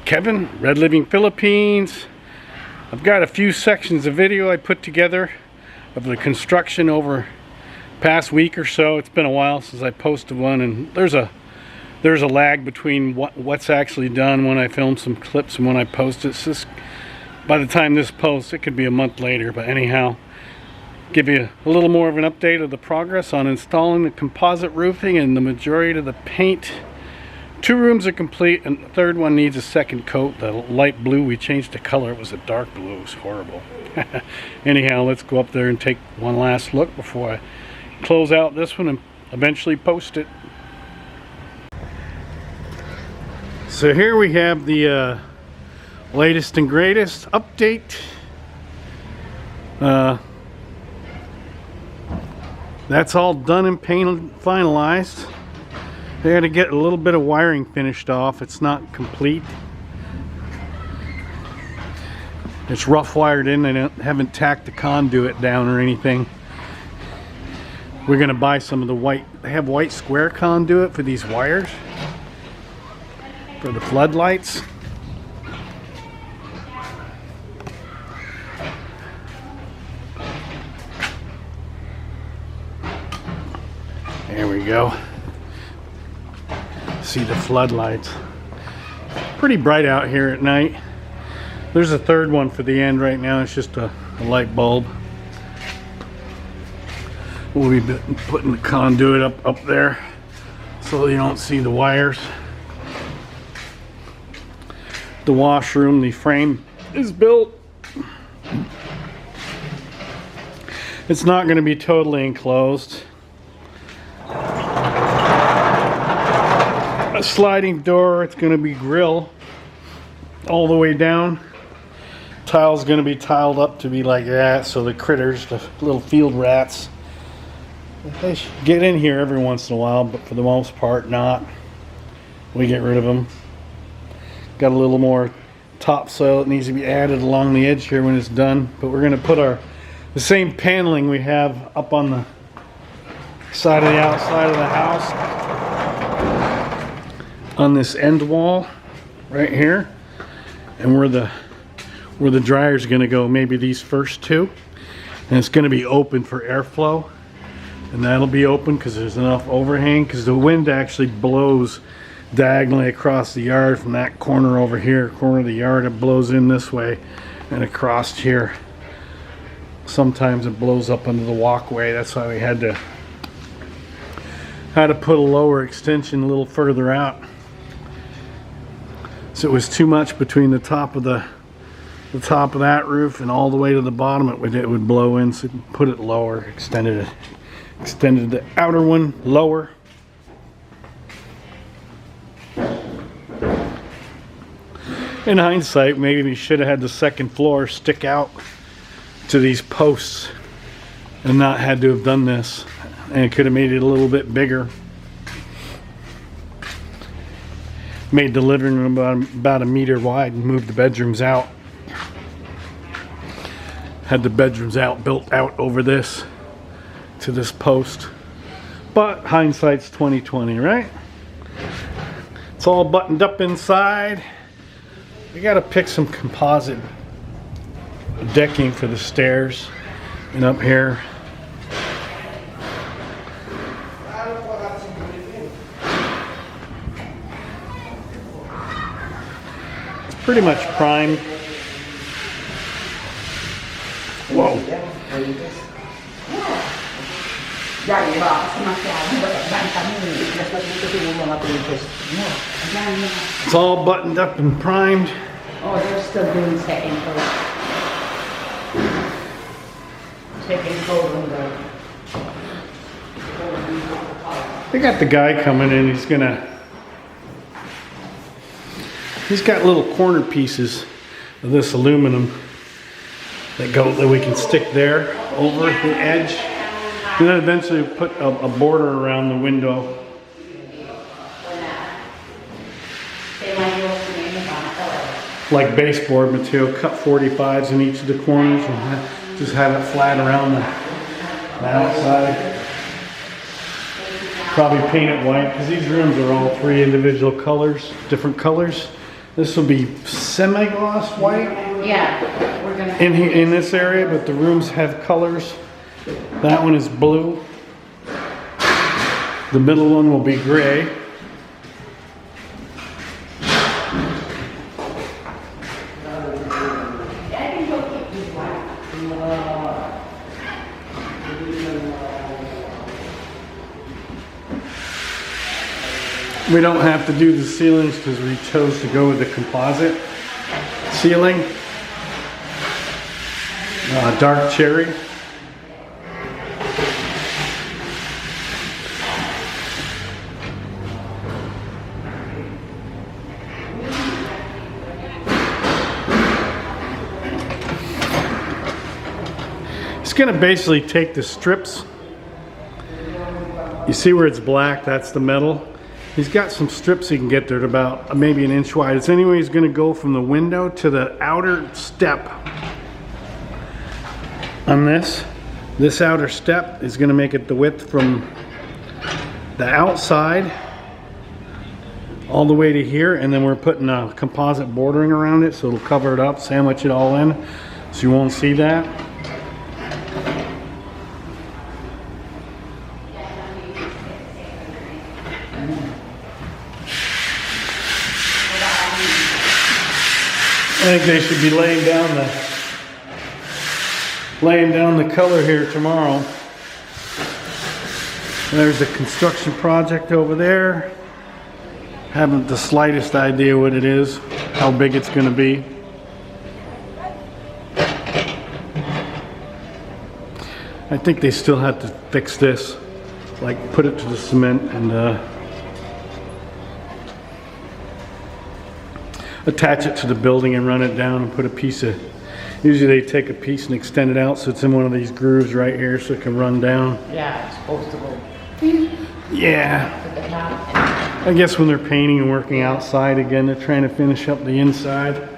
Kevin, Red Living Philippines. I've got a few sections of video I put together of the construction over past week or so. It's been a while since I posted one, and there's a lag between what's actually done when I film some clips and when I post it. It's just, by the time this posts, it could be a month later, but anyhow, give you a little more of an update of the progress on installing the composite roofing and the majority of the paint. 2 rooms are complete, and the third one needs a second coat. The light blue, we changed the color. It was a dark blue. It was horrible. Anyhow, let's go up there and take one last look before I close out this one and eventually post it. So here we have the latest and greatest update. That's all done and painted, finalized. They had to get a little bit of wiring finished off. It's not complete. It's rough wired in. They haven't tacked the conduit down or anything. We're gonna buy some of the white. They have white square conduit for these wires for the floodlights. There we go. See the floodlights. Pretty bright out here at night. There's a third one for the end right now. It's just a light bulb. We'll be putting the conduit up there so you don't see the wires. The washroom, the frame is built. It's not going to be totally enclosed. A sliding door. It's going to be grill all the way down. Tile's going to be tiled up to be like that, so the critters, the little field rats, they should get in here every once in a while, but for the most part not. We get rid of them. Got a little more topsoil that needs to be added along the edge here when it's done, but we're going to put the same paneling we have up on the side of the outside of the house on this end wall right here, and where the dryer is going to go, maybe these first 2, and it's going to be open for airflow, and that'll be open because there's enough overhang, because the wind actually blows diagonally across the yard from that corner over here, corner of the yard. It blows in this way and across here. Sometimes it blows up under the walkway. That's why we had to put a lower extension a little further out. So it was too much between the top of that roof and all the way to the bottom. It would blow in, so put it lower, extended the outer one lower. In hindsight, maybe we should have had the second floor stick out to these posts and not had to have done this, and it could have made it a little bit bigger. Made the living room about a meter wide and moved the bedrooms out. Had the bedrooms built out over this to this post. But hindsight's 20/20, right? It's all buttoned up inside. We gotta pick some composite decking for the stairs and up here. Pretty much primed. Whoa. It's all buttoned up and primed. Oh, they're still doing second coat. Second coat on the... They got the guy coming in. He's got little corner pieces of this aluminum that we can stick there over the edge, and then eventually put a border around the window. Like baseboard material, cut 45s in each of the corners and just have it flat around the outside. Probably paint it white, because these rooms are all 3 individual colors, different colors. This will be semi-gloss white Yeah, we're gonna. in this area, but the rooms have colors. That one is blue. The middle one will be gray. We don't have to do the ceilings because we chose to go with the composite ceiling. Dark cherry. It's going to basically take the strips. You see where it's black? That's the metal. He's got some strips he can get there at about maybe an inch wide. It's anyway he's going to go from the window to the outer step on this. This outer step is going to make it the width from the outside all the way to here, and then we're putting a composite bordering around it so it'll cover it up, sandwich it all in so you won't see that. I think they should be laying down the color here tomorrow. There's a construction project over there. Haven't the slightest idea what it is, how big it's going to be. I think they still have to fix this, like put it to the cement and attach it to the building and run it down and put a piece of, usually they take a piece and extend it out so it's in one of these grooves right here so it can run down. Yeah, it's supposed to go Yeah. to the top. I guess when they're painting and working outside again, they're trying to finish up the inside.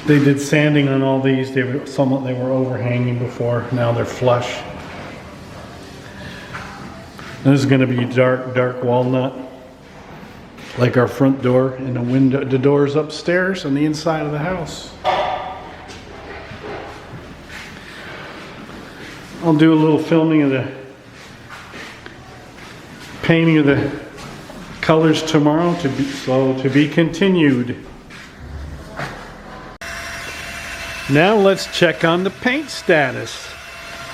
They did sanding on all these. They were overhanging before. Now they're flush. This is going to be dark walnut. Like our front door and the doors upstairs on the inside of the house. I'll do a little filming of the painting of the colors tomorrow to be continued. Now let's check on the paint status.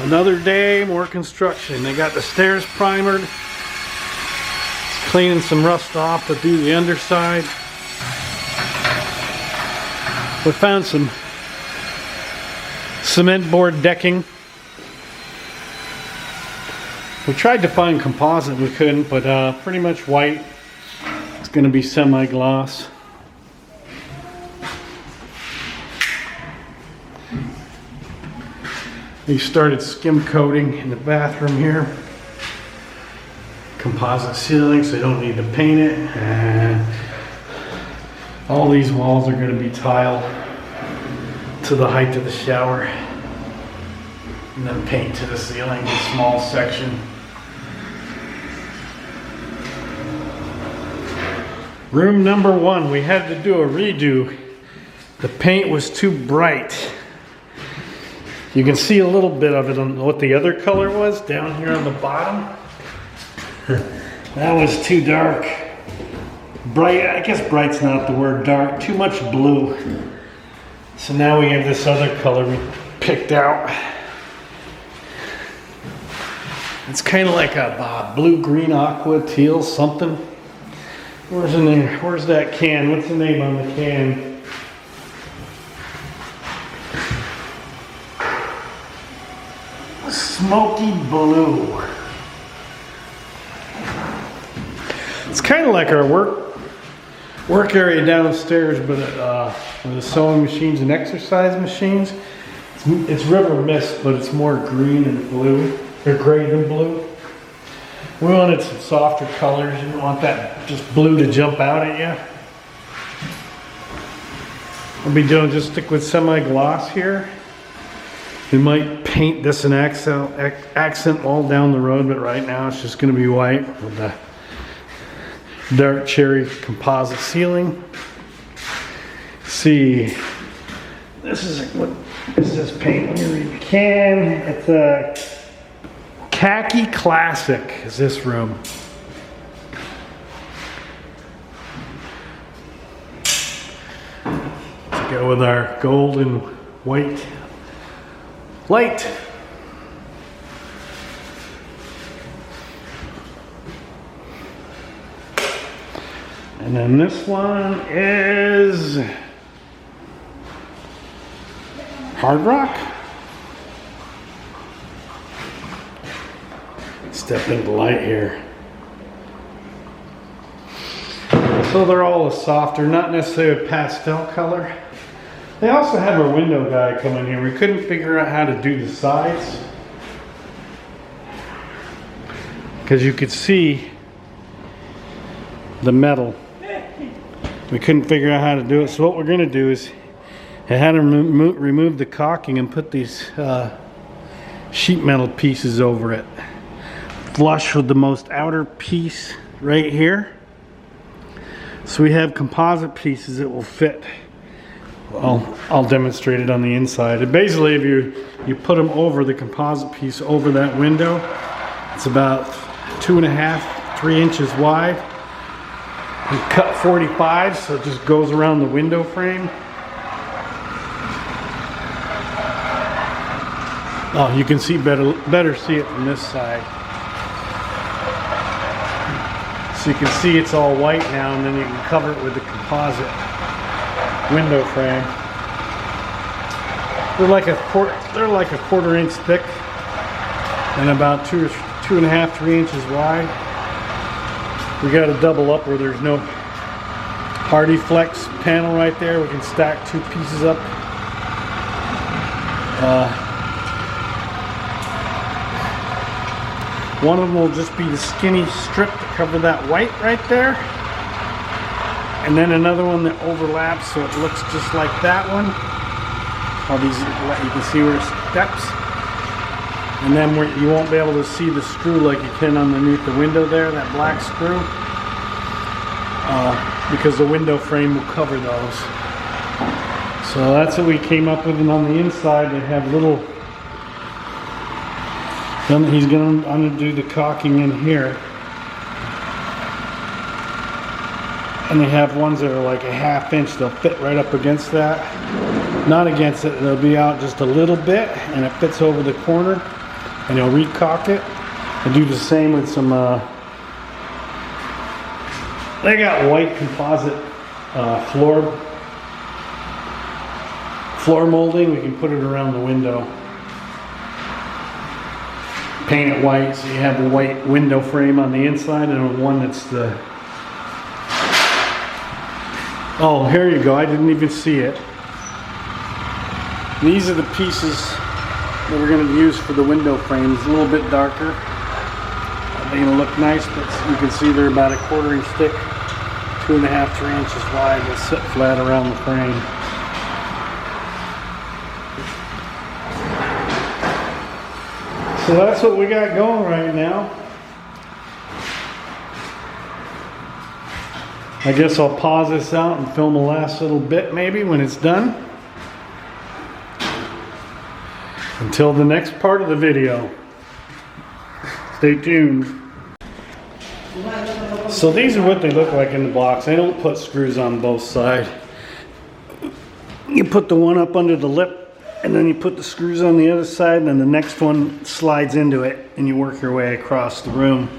Another day, more construction. They got the stairs primered. Cleaning some rust off to do the underside. We found some cement board decking. We tried to find composite, we couldn't, but pretty much white. It's going to be semi-gloss. They started skim coating in the bathroom here. Composite ceiling, so they don't need to paint it. And all these walls are going to be tile to the height of the shower, and then paint to the ceiling, a small section. Room number 1, we had to do a redo. The paint was too bright. You can see a little bit of it on what the other color was down here on the bottom. That was too dark. Bright, I guess bright's not the word, dark, too much blue. So now we have this other color we picked out. It's kind of like a blue, green, aqua, teal, something. Where's the name? Where's that can? What's the name on the can? Smoky blue. It's kind of like our work area downstairs, but with the sewing machines and exercise machines. It's river mist, but it's more green and blue, or gray than blue. We wanted some softer colors. You don't want that just blue to jump out at you. We'll be doing, just stick with semi-gloss here. We might paint this an accent all down the road, but right now it's just going to be white with the dark cherry composite ceiling. See, this is what is this paint? Let me read the can. It's a khaki classic. Is this room? Let's go with our gold and white light. And then this one is Hard Rock. Step into the light here. So they're all a softer, not necessarily a pastel color. They also have our window guy come in here. We couldn't figure out how to do the sides, because you could see the metal. We couldn't figure out how to do it. So what we're going to do is I had to remove the caulking and put these sheet metal pieces over it, flush with the most outer piece right here. So we have composite pieces that will fit. I'll demonstrate it on the inside. And basically, if you put them over the composite piece over that window, it's about 2.5, 3 inches wide. We cut 45, so it just goes around the window frame. Oh, you can see better see it from this side. So you can see it's all white now, and then you can cover it with the composite window frame. They're like a quarter inch thick and about 2.5, 3 inches wide. We got to double up where there's no Hardy Flex panel right there. We can stack 2 pieces up. One of them will just be the skinny strip to cover that white right there. And then another one that overlaps so it looks just like that one. All these, you can see where it steps. And then you won't be able to see the screw like you can underneath the window there, that black screw. Because the window frame will cover those. So that's what we came up with. And on the inside they have little, then he's going to undo the caulking in here. And they have ones that are like a 1/2 inch. They'll fit right up against that. Not against it, they'll be out just a little bit, and it fits over the corner. And you'll re-caulk it. I do the same with some, they got white composite floor molding. We can put it around the window. Paint it white so you have the white window frame on the inside, and one that's the... Oh, here you go. I didn't even see it. These are the pieces that we're going to use for the window frames. A little bit darker. They're going to look nice, but you can see they're about a 1/4 inch thick, 2.5, 3 inches wide. They'll sit flat around the frame. So that's what we got going right now. I guess I'll pause this out and film the last little bit maybe when it's done. Until the next part of the video. Stay tuned. So these are what they look like in the box. I don't put screws on both sides. You put the one up under the lip, and then you put the screws on the other side, and then the next one slides into it, and you work your way across the room.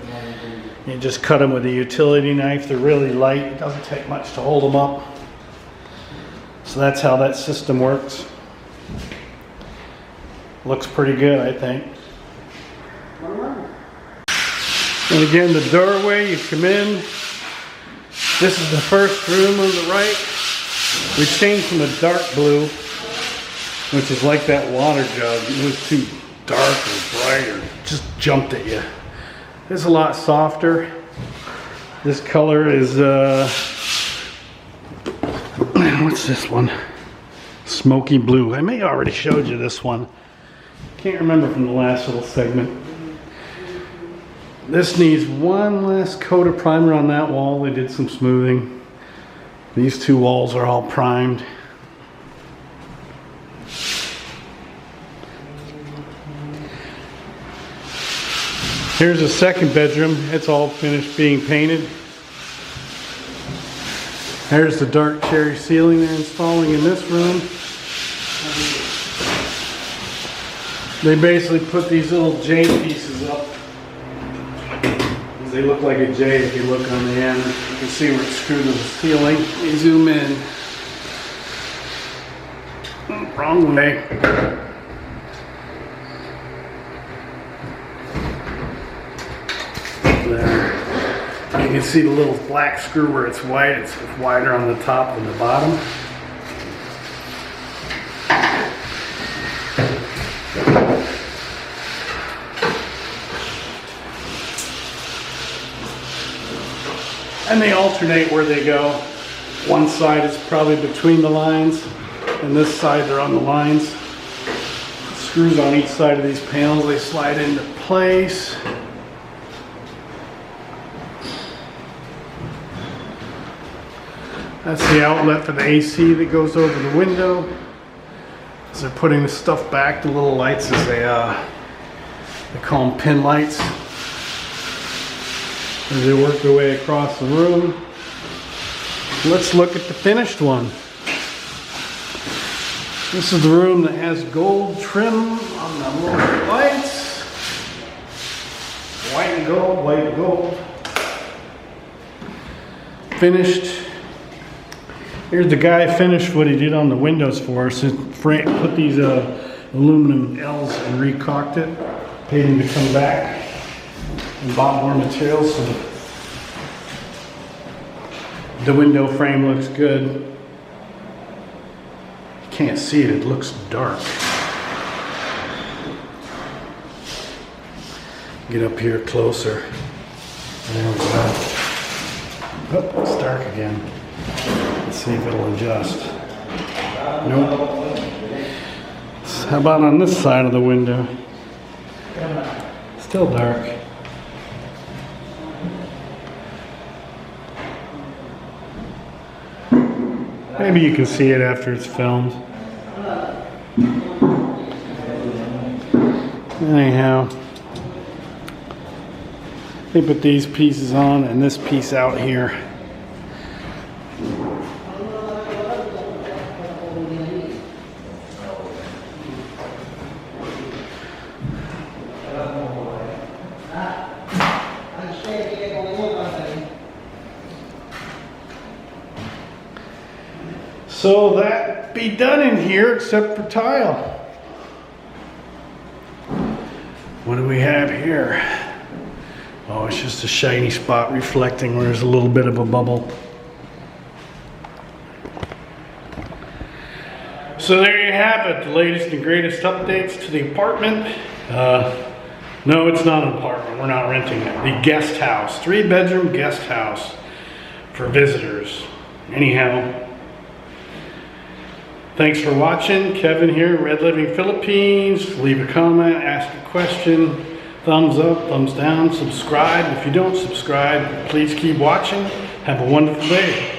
You just cut them with a utility knife. They're really light. It doesn't take much to hold them up. So that's how that system works. Looks pretty good, I think. And again, the doorway, you come in. This is the first room on the right. We changed from a dark blue, which is like that water jug. It was too dark and bright, or just jumped at you. It's a lot softer. This color is, what's this one? Smoky blue. I may have already showed you this one. Can't remember from the last little segment. This needs one last coat of primer on that wall. They did some smoothing. These two walls are all primed. Here's the second bedroom. It's all finished being painted. There's the dark cherry ceiling they're installing in this room. They basically put these little J pieces up. They look like a J if you look on the end. You can see where it's screwed to the ceiling. Let me zoom in. Wrong way. There. You can see the little black screw where it's white. It's wider on the top than the bottom. And they alternate where they go. One side is probably between the lines, and this side they're on the lines. Screws on each side of these panels, they slide into place. That's the outlet for the AC that goes over the window. As they're putting the stuff back, the little lights, as they call them pin lights. As they work their way across the room. Let's look at the finished one. This is the room that has gold trim on the little lights. White and gold, white and gold. Finished. Here's the guy finished what he did on the windows for us. Put these aluminum L's and recocked it. Paid him to come back and bought more materials, so the window frame looks good. You can't see it, it looks dark. Get up here closer. There we go. Oh, it's dark again. Let's see if it'll adjust. Nope. How about on this side of the window? Still dark. Maybe you can see it after it's filmed. Anyhow, they put these pieces on and this piece out here. So that be done in here except for tile. What do we have here? Oh, it's just a shiny spot reflecting where there's a little bit of a bubble. So there you have it, the latest and greatest updates to the apartment. No, it's not an apartment, we're not renting it. The guest house, 3-bedroom guest house for visitors. Anyhow, thanks for watching. Kevin here, Red Living Philippines. Leave a comment, ask a question, thumbs up, thumbs down, subscribe. If you don't subscribe, please keep watching. Have a wonderful day.